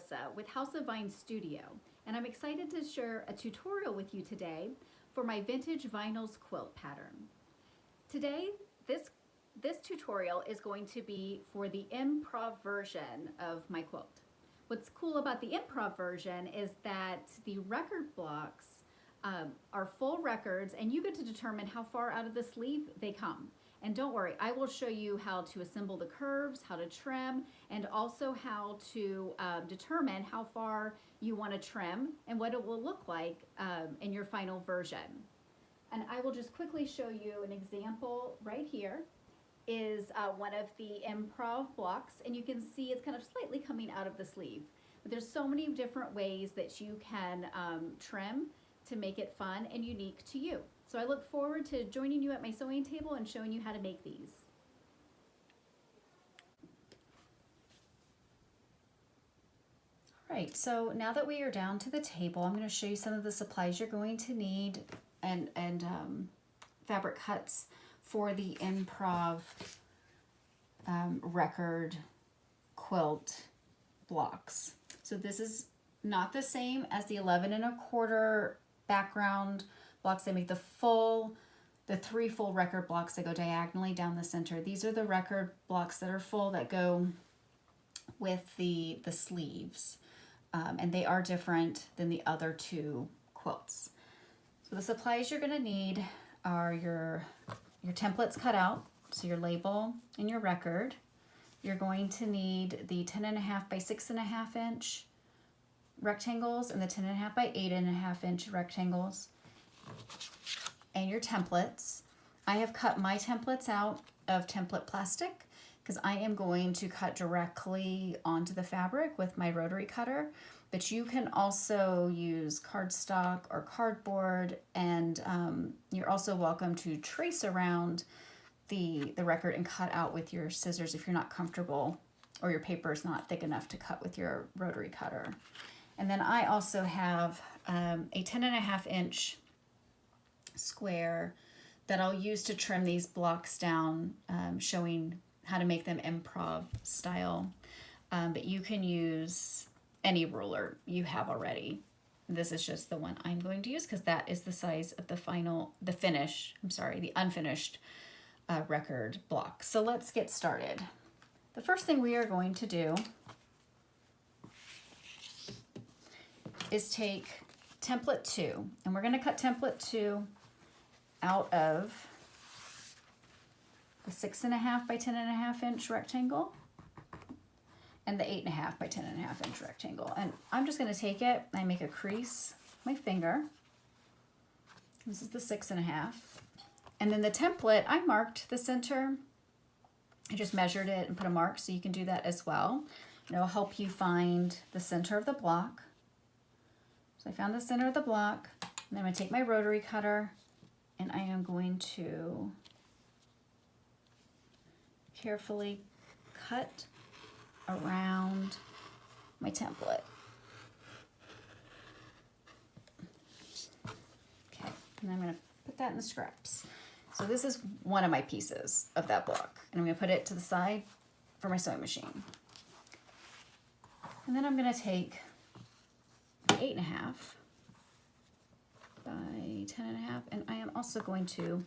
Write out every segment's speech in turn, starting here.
Alyssa with House of Vine Studio, and I'm excited to share a tutorial with you today for my Vintage Vinyls Quilt pattern. Today, this tutorial is going to be for the Improv version of my quilt. What's cool about the Improv version is that the record blocks are full records, and you get to determine how far out of the sleeve they come. And don't worry, I will show you how to assemble the curves, how to trim, and also how to determine how far you want to trim and what it will look like in your final version. And I will just quickly show you an example right here is one of the Improv blocks, and you can see it's kind of slightly coming out of the sleeve. But there's so many different ways that you can trim to make it fun and unique to you. So I look forward to joining you at my sewing table and showing you how to make these. All right, so now that we are down to the table, I'm going to show you some of the supplies you're going to need and fabric cuts for the Improv record quilt blocks. So this is not the same as the 11 1/4 background blocks. They make the three full record blocks that go diagonally down the center. These are the record blocks that are full that go with the sleeves, and they are different than the other two quilts. So the supplies you're going to need are your templates cut out, so your label and your record. You're going to need the 10.5 by 6.5 inch rectangles and the 10.5 by 8.5 inch rectangles, and your templates. I have cut my templates out of template plastic because I am going to cut directly onto the fabric with my rotary cutter, but you can also use cardstock or cardboard, and you're also welcome to trace around the record and cut out with your scissors if you're not comfortable or your paper is not thick enough to cut with your rotary cutter. And then I also have a 10.5 inch square that I'll use to trim these blocks down, showing how to make them Improv style. But you can use any ruler you have already. This is just the one I'm going to use because that is the size of the unfinished record block. So let's get started. The first thing we are going to do is take template 2, and we're going to cut template 2 out of the 6.5 by 10.5 inch rectangle and the 8.5 by 10.5 inch rectangle. And I'm just going to take it and I make a crease with my finger. This is the 6.5. And then the template, I marked the center. I just measured it and put a mark, so you can do that as well. And it'll help you find the center of the block. So I found the center of the block, and then I'm going to take my rotary cutter and I am going to carefully cut around my template. Okay, and I'm going to put that in the scraps. So this is one of my pieces of that block, and I'm going to put it to the side for my sewing machine. And then I'm going to take 8.5 by 10.5, and I am also going to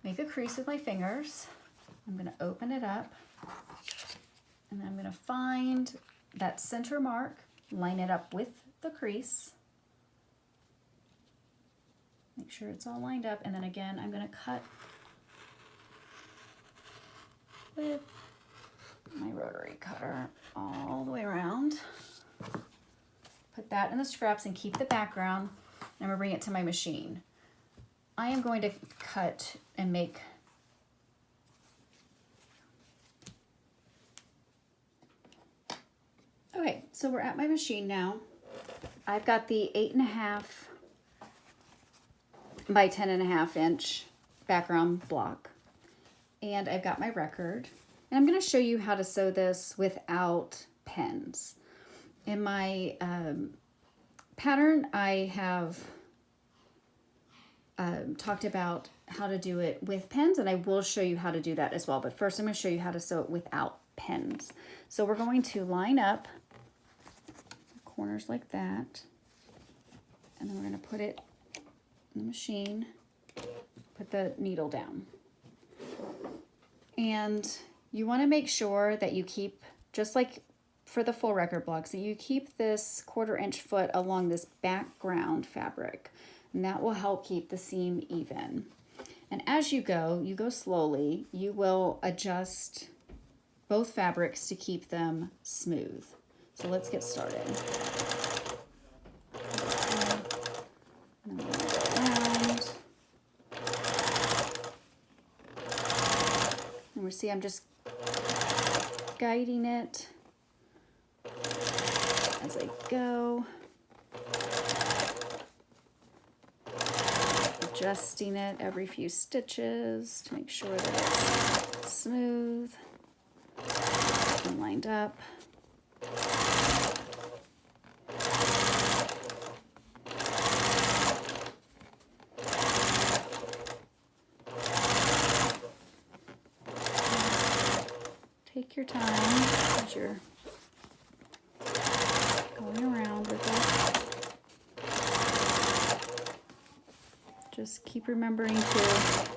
make a crease with my fingers. I'm going to open it up, and I'm going to find that center mark, line it up with the crease, make sure it's all lined up, and then again I'm going to cut with my rotary cutter all the way around. Put that in the scraps and keep the background. And I'm going to bring it to my machine. I am going to cut and make okay, so we're at my machine now. I've got the 8.5 by 10.5 inch background block, and I've got my record, and I'm going to show you how to sew this without pins. In my pattern, I have talked about how to do it with pins, and I will show you how to do that as well. But first I'm going to show you how to sew it without pins. So we're going to line up corners like that. And then we're going to put it in the machine, put the needle down. And you want to make sure that you keep, just like for the full record blocks, that you keep this 1/4 inch foot along this background fabric. And that will help keep the seam even. And as you go slowly, you will adjust both fabrics to keep them smooth. So let's get started. And then we'll go around. And we see I'm just guiding it as I go. Adjusting it every few stitches to make sure that it's smooth and lined up. Take your time as you're going around with it. Just keep remembering to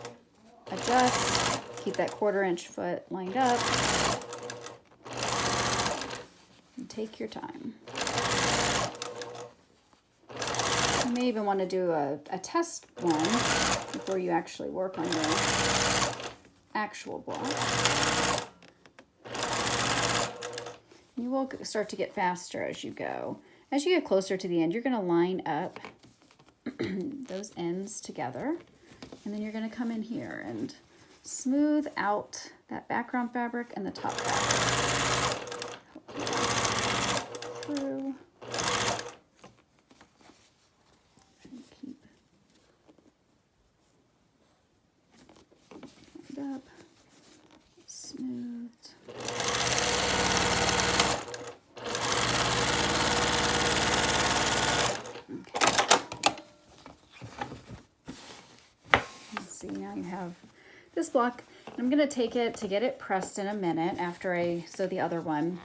adjust, keep that 1/4 inch foot lined up, and take your time. You may even want to do a test one before you actually work on your actual block. You will start to get faster as you go. As you get closer to the end, you're going to line up those ends together, and then you're going to come in here and smooth out that background fabric and the top fabric. Through. And keep lined up, smoothed. See, now you have this block. I'm going to take it to get it pressed in a minute after I sew the other one.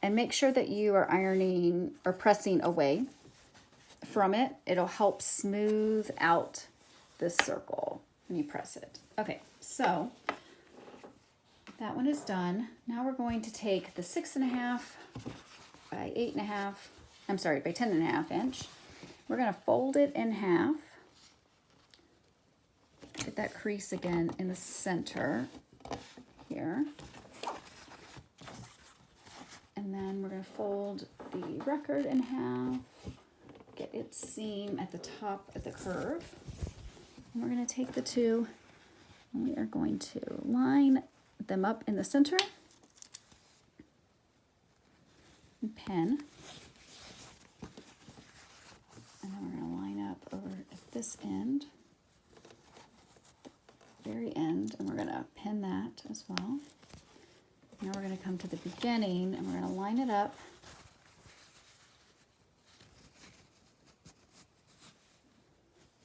And make sure that you are ironing or pressing away from it. It'll help smooth out this circle when you press it. Okay, so that one is done. Now we're going to take the 6.5 by 8.5, I'm sorry, by 10.5 inch. We're going to fold it in half. Get that crease again in the center here. And then we're going to fold the record in half, get its seam at the top of the curve. And we're going to take the two and we are going to line them up in the center and pin. And then we're going to line up over at this end. Very end, and we're going to pin that as well. Now we're going to come to the beginning and we're going to line it up.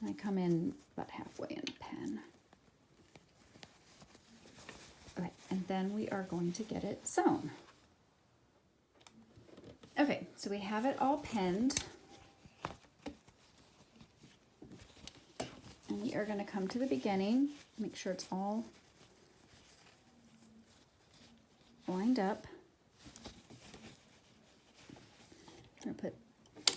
And I come in about halfway in the pin. Okay, and then we are going to get it sewn. Okay, so we have it all pinned. And we are going to come to the beginning, make sure it's all lined up. We're going to put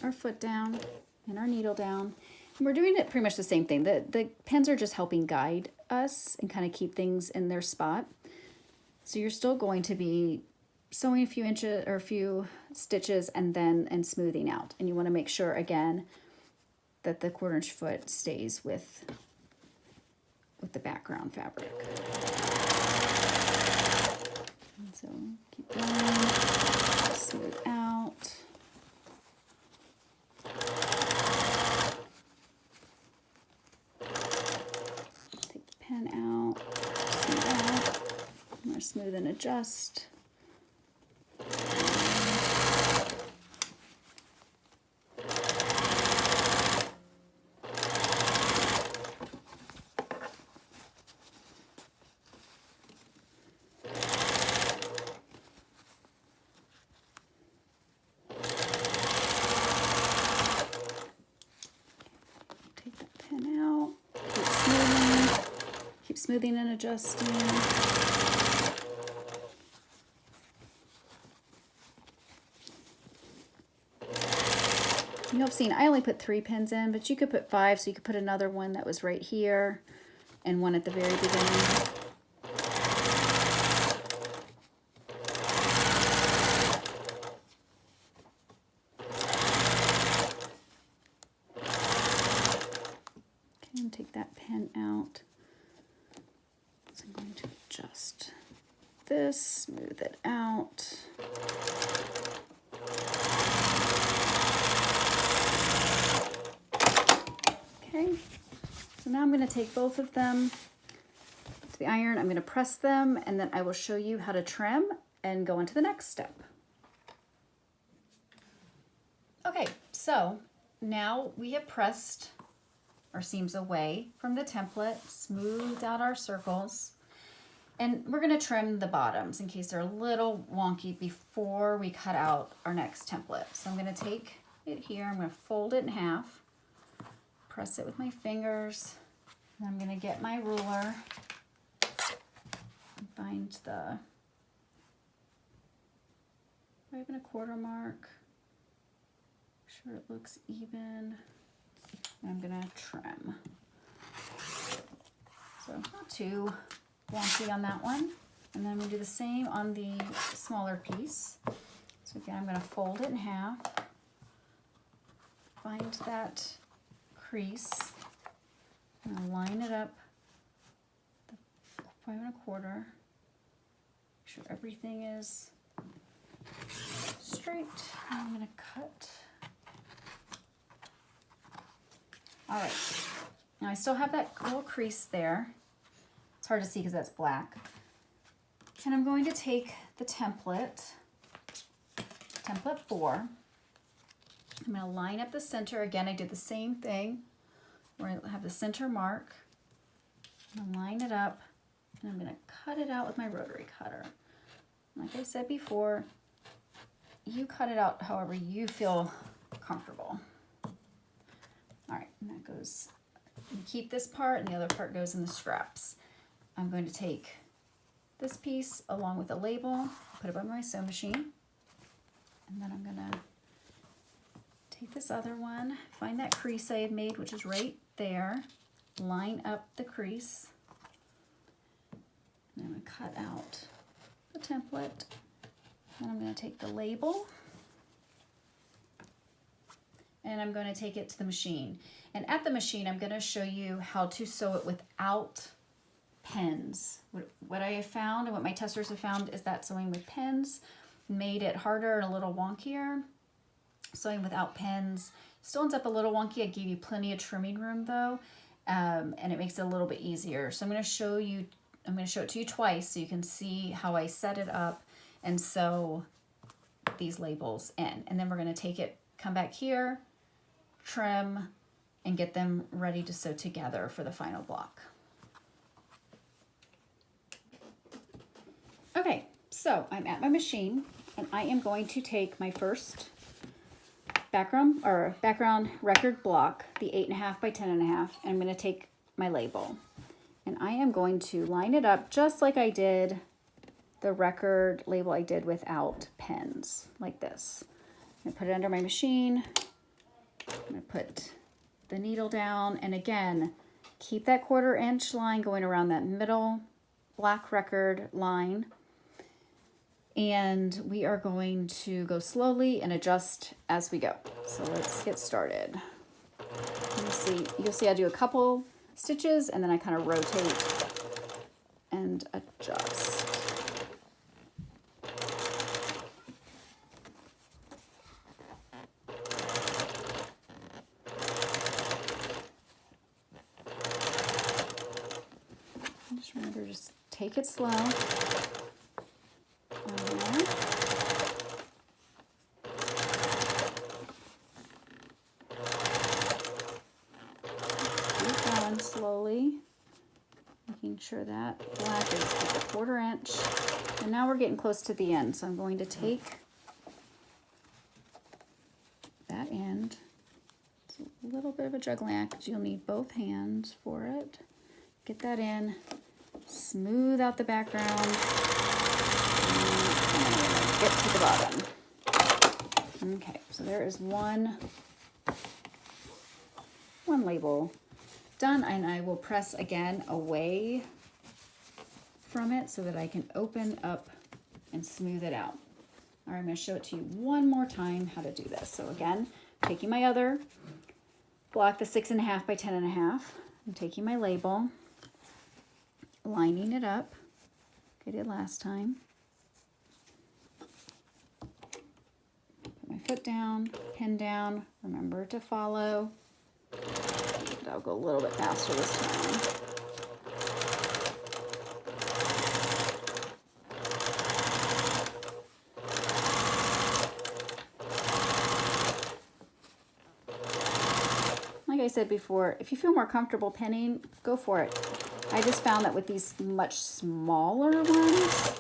our foot down and our needle down. And we're doing it pretty much the same thing. The pins are just helping guide us and kind of keep things in their spot. So you're still going to be sewing a few inches or a few stitches and smoothing out. And you want to make sure again that the 1/4 inch foot stays with the background fabric. And so keep going, smooth out. Take the pen out, smooth out. More smooth and adjust. Pin out. Keep smoothing and adjusting. You'll have seen I only put 3 pins in, but you could put 5, so you could put another one that was right here and one at the very beginning. Okay, and take that pin out. So I'm going to adjust this, smooth it out. Okay, so now I'm going to take both of them to the iron. I'm going to press them, and then I will show you how to trim and go into the next step. Okay, so now we have pressed our seams away from the template, smoothed out our circles, and we're going to trim the bottoms in case they're a little wonky before we cut out our next template. So I'm going to take it here, I'm going to fold it in half. Press it with my fingers, and I'm going to get my ruler and find the 5 1/4 mark. Make sure it looks even, and I'm going to trim. So not too wonky on that one. And then we do the same on the smaller piece. So again, I'm going to fold it in half, find that crease, I'm going to line it up, the 5 1/4, make sure everything is straight, and I'm going to cut. All right, now I still have that little crease there. It's hard to see because that's black. And I'm going to take the template 4. I'm going to line up the center. Again, I did the same thing where I have the center mark. I'm going to line it up, and I'm going to cut it out with my rotary cutter. Like I said before, you cut it out however you feel comfortable. All right, and that goes, you keep this part, and the other part goes in the scraps. I'm going to take this piece along with the label, put it on my sewing machine, and then I'm going to take this other one, find that crease I had made, which is right there, line up the crease, and I'm going to cut out the template, and I'm going to take the label, and I'm going to take it to the machine. And at the machine, I'm going to show you how to sew it without pins. What I have found and what my testers have found is that sewing with pins made it harder and a little wonkier. Sewing without pins still ends up a little wonky. I gave you plenty of trimming room though, and it makes it a little bit easier. So I'm going to show it to you twice so you can see how I set it up and sew these labels in. And then we're going to take it, come back here, trim, and get them ready to sew together for the final block. Okay, so I'm at my machine, and I am going to take my first background record block, the 8.5 by 10.5, and I'm going to take my label, and I am going to line it up just like I did the record label I did without pins, like this. I'm going to put it under my machine. I'm going to put the needle down, and again, keep that 1/4 inch line going around that middle black record line. And we are going to go slowly and adjust as we go. So let's get started. You'll see I do a couple stitches and then I kind of rotate and adjust. Just remember, just take it slow. Slowly, making sure that black is at the 1/4 inch. And now we're getting close to the end, so I'm going to take that end. It's a little little bit of a juggling act because you'll need both hands for it. Get that in, smooth out the background, and I'm gonna get to the bottom. Okay, so there is one label done, and I will press again away from it so that I can open up and smooth it out. All right, I'm going to show it to you one more time how to do this. So again, taking my other block, the 6.5 by 10.5, I'm taking my label, lining it up like I did last time. Put my foot down, pin down, remember to follow. I'll go a little bit faster this time. Like I said before, if you feel more comfortable pinning, go for it. I just found that with these much smaller ones,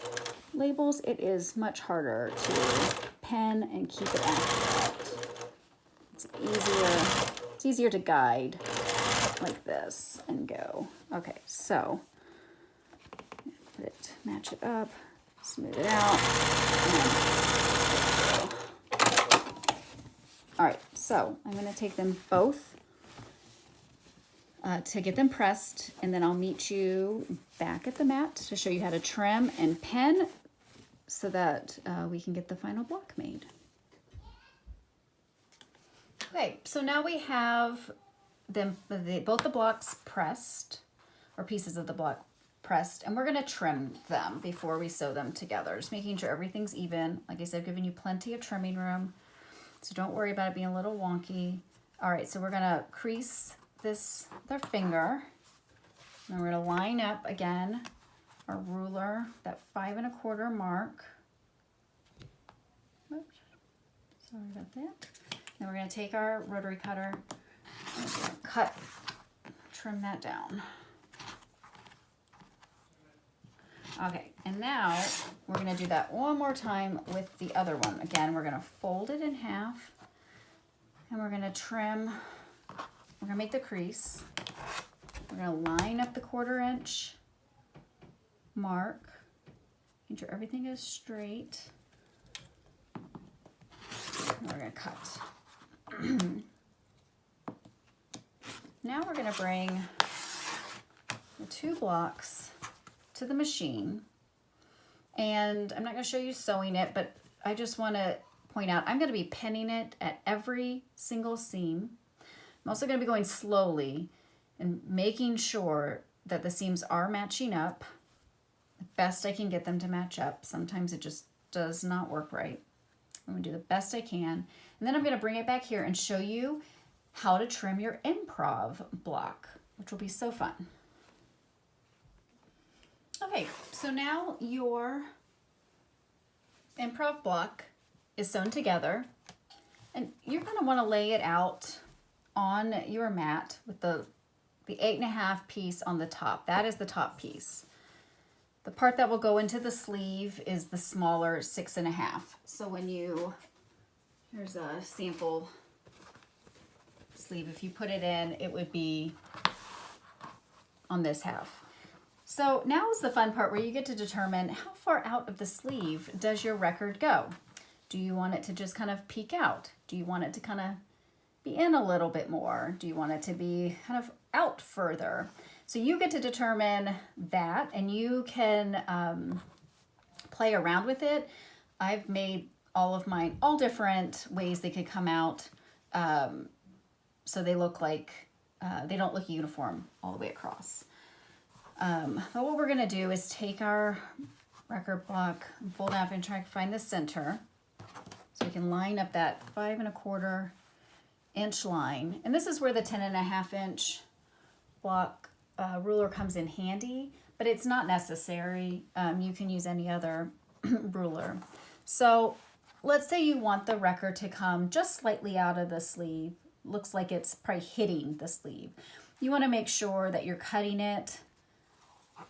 labels, it is much harder to pin and keep it accurate. It's easier to guide like this and go. Okay, so put it, match it up, smooth it out. All right, so I'm going to take them both to get them pressed, and then I'll meet you back at the mat to show you how to trim and pin so that we can get the final block made. Okay, so now we have both the blocks pressed, or pieces of the block pressed, and we're going to trim them before we sew them together, just making sure everything's even. Like I said, I've given you plenty of trimming room, so don't worry about it being a little wonky. All right, so we're going to crease this with our finger, and we're going to line up again our ruler, that 5 1/4 mark. Oops, sorry about that. Then we're going to take our rotary cutter and trim that down. Okay, and now we're going to do that one more time with the other one. Again, we're going to fold it in half, and we're going to trim. We're going to make the crease. We're going to line up the 1/4 inch mark. Make sure everything is straight. And we're going to cut. Now we're going to bring the 2 blocks to the machine, and I'm not going to show you sewing it, but I just want to point out I'm going to be pinning it at every single seam. I'm also going to be going slowly and making sure that the seams are matching up the best I can get them to match up. Sometimes it just does not work right. I'm going to do the best I can, and then I'm going to bring it back here and show you how to trim your Improv block, which will be so fun. Okay, so now your Improv block is sewn together, and you're going to want to lay it out on your mat with the 8.5 piece on the top. That is the top piece. The part that will go into the sleeve is the smaller 6.5. So here's a sample sleeve. If you put it in, it would be on this half. So now is the fun part where you get to determine how far out of the sleeve does your record go. Do you want it to just kind of peek out? Do you want it to kind of be in a little bit more? Do you want it to be kind of out further? So you get to determine that, and you can play around with it. I've made all of mine all different ways they could come out, so they look like, they don't look uniform all the way across. But what we're gonna do is take our record block, fold it up, and try to find the center, so we can line up that 5 1/4 inch line. And this is where the 10.5 inch block ruler comes in handy, but it's not necessary. You can use any other ruler. So let's say you want the record to come just slightly out of the sleeve. Looks like it's probably hitting the sleeve. You want to make sure that you're cutting it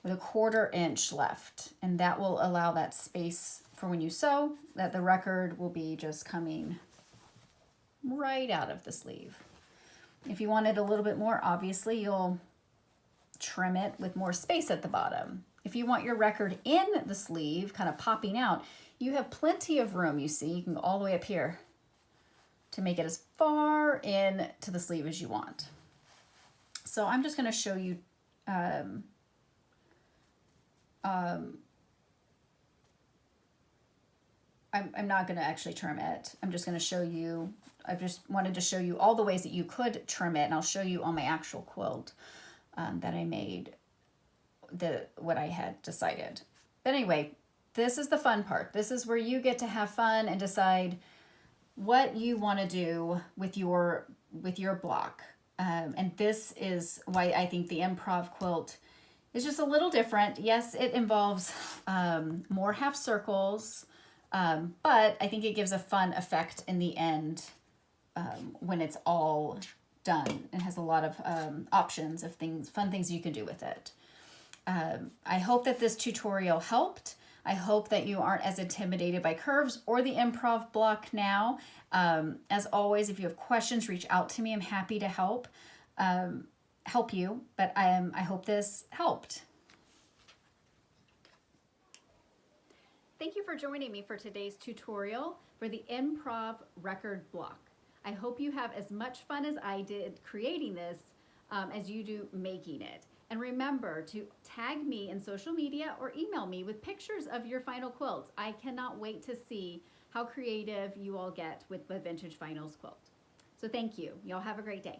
with a 1/4 inch left, and that will allow that space for when you sew, that the record will be just coming right out of the sleeve. If you want it a little bit more, obviously you'll trim it with more space at the bottom. If you want your record in the sleeve, kind of popping out, you have plenty of room, you see. You can go all the way up here to make it as far in to the sleeve as you want. So I'm just going to show you I'm not going to actually trim it. I'm just going to show you, I just wanted to show you all the ways that you could trim it, and I'll show you on my actual quilt that I made, what I had decided. But anyway, this is the fun part. This is where you get to have fun and decide what you want to do with your block. And this is why I think the Improv quilt is just a little different. Yes, it involves more half circles, but I think it gives a fun effect in the end when it's all done. It has a lot of options of fun things you can do with it. I hope that this tutorial helped. I hope that you aren't as intimidated by curves or the Improv block now. As always, if you have questions, reach out to me. I'm happy to help you, but I hope this helped. Thank you for joining me for today's tutorial for the Improv record block. I hope you have as much fun as I did creating this as you do making it. And remember to tag me in social media or email me with pictures of your final quilts. I cannot wait to see how creative you all get with the Vintage Vinyls Quilt. So thank you. Y'all have a great day.